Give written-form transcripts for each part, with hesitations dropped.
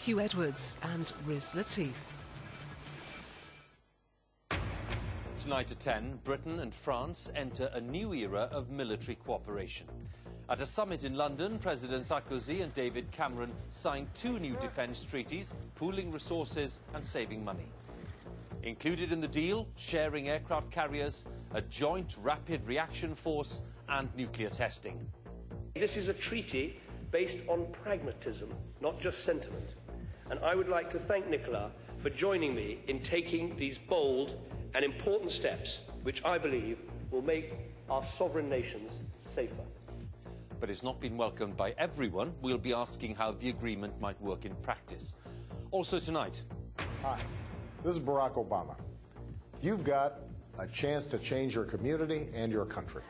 Hugh Edwards and Riz Lateef. Tonight at 10, Britain and France enter a new era of military cooperation. At a summit in London, President Sarkozy and David Cameron signed 2 new defence treaties, pooling resources and saving money. Included in the deal, sharing aircraft carriers, a joint rapid reaction force and nuclear testing. This is a treaty based on pragmatism, not just sentiment. And I would like to thank Nicolas for joining me in taking these bold and important steps, which I believe will make our sovereign nations safer. But it's not been welcomed by everyone. We'll be asking how the agreement might work in practice. Also tonight. Hi, this is Barack Obama. You've got a chance to change your community and your country.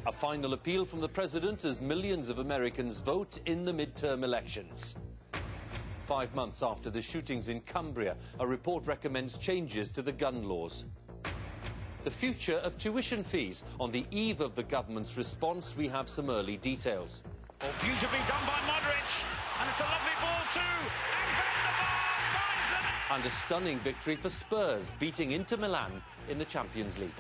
A final appeal from the President as millions of Americans vote in the midterm elections. 5 months after the shootings in Cumbria, a report recommends changes to the gun laws. The future of tuition fees. On the eve of the government's response, we have some early details. Beautifully done by Modric, and it's a lovely ball too, and Van der Vaart finds them. And a stunning victory for Spurs, beating Inter Milan in the Champions League.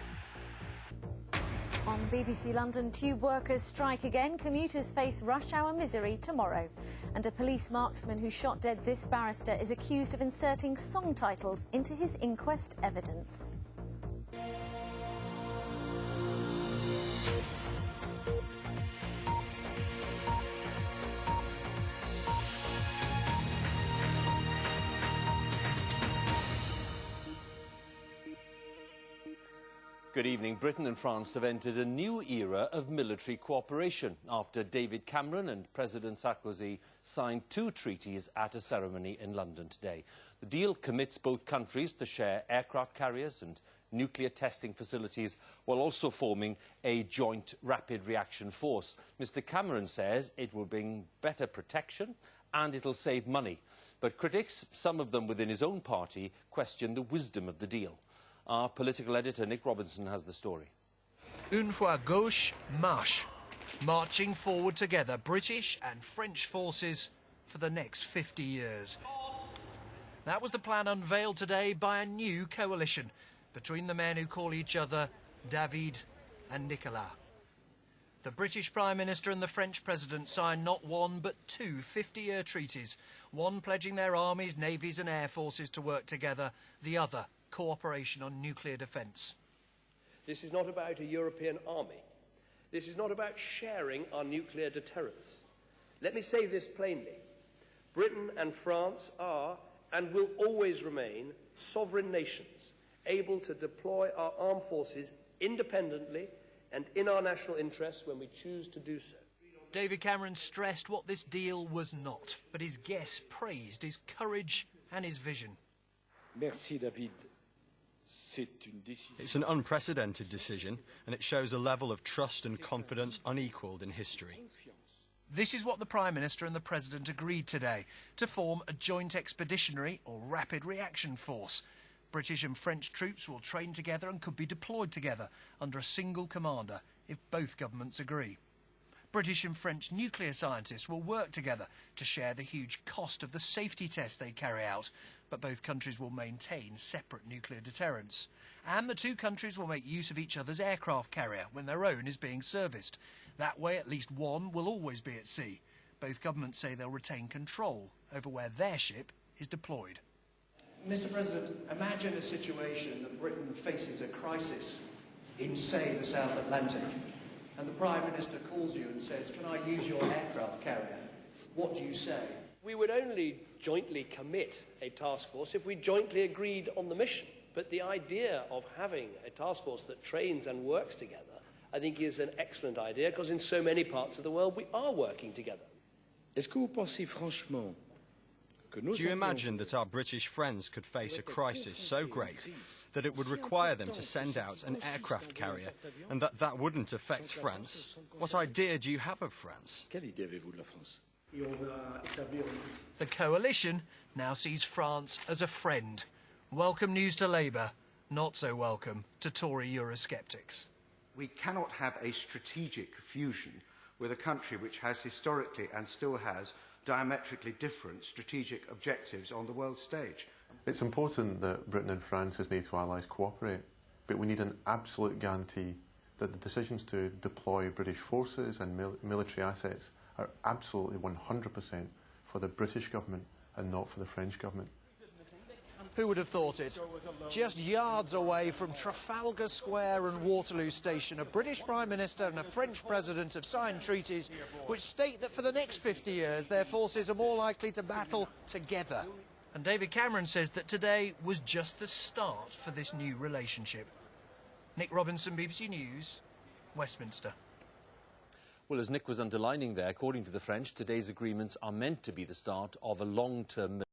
On BBC London, tube workers strike again. Commuters face rush hour misery tomorrow. And a police marksman who shot dead this barrister is accused of inserting song titles into his inquest evidence. Good evening. Britain and France have entered a new era of military cooperation after David Cameron and President Sarkozy signed 2 treaties at a ceremony in London today. The deal commits both countries to share aircraft carriers and nuclear testing facilities while also forming a joint rapid reaction force. Mr Cameron says it will bring better protection and it'll save money. But critics, some of them within his own party, question the wisdom of the deal. Our political editor, Nick Robinson, has the story. Une fois gauche, marche. Marching forward together, British and French forces for the next 50 years. That was the plan unveiled today by a new coalition between the men who call each other David and Nicolas. The British Prime Minister and the French President signed not one but 2 50-year treaties, one pledging their armies, navies and air forces to work together, the other cooperation on nuclear defence. This is not about a European army. This is not about sharing our nuclear deterrence. Let me say this plainly. Britain and France are and will always remain sovereign nations, able to deploy our armed forces independently and in our national interests when we choose to do so. David Cameron stressed what this deal was not, but his guests praised his courage and his vision. Merci, David. It's an unprecedented decision, and it shows a level of trust and confidence unequalled in history. This is what the Prime Minister and the President agreed today, to form a joint expeditionary or rapid reaction force. British and French troops will train together and could be deployed together under a single commander if both governments agree. British and French nuclear scientists will work together to share the huge cost of the safety tests they carry out, but both countries will maintain separate nuclear deterrence. And the 2 countries will make use of each other's aircraft carrier when their own is being serviced. That way, at least one will always be at sea. Both governments say they'll retain control over where their ship is deployed. Mr. President, imagine a situation that Britain faces a crisis in, say, the South Atlantic, and the Prime Minister calls you and says, "Can I use your aircraft carrier?" What do you say? We would only jointly commit a task force if we jointly agreed on the mission. But the idea of having a task force that trains and works together, I think, is an excellent idea, because in so many parts of the world we are working together. Est-ce que vous pensez franchement que nos Do you imagine that our British friends could face a crisis so great that it would require them to send out an aircraft carrier, and that wouldn't affect France? What idea do you have of France? Quelle idée avez-vous de la France? The coalition now sees France as a friend. Welcome news to Labour, not so welcome to Tory Eurosceptics. We cannot have a strategic fusion with a country which has historically and still has diametrically different strategic objectives on the world stage. It's important that Britain and France as NATO allies cooperate, but we need an absolute guarantee that the decisions to deploy British forces and military assets are absolutely 100% for the British government and not for the French government. Who would have thought it? Just yards away from Trafalgar Square and Waterloo Station, a British Prime Minister and a French President have signed treaties which state that for the next 50 years their forces are more likely to battle together. And David Cameron says that today was just the start for this new relationship. Nick Robinson, BBC News, Westminster. Well, as Nick was underlining there, according to the French, today's agreements are meant to be the start of a long-term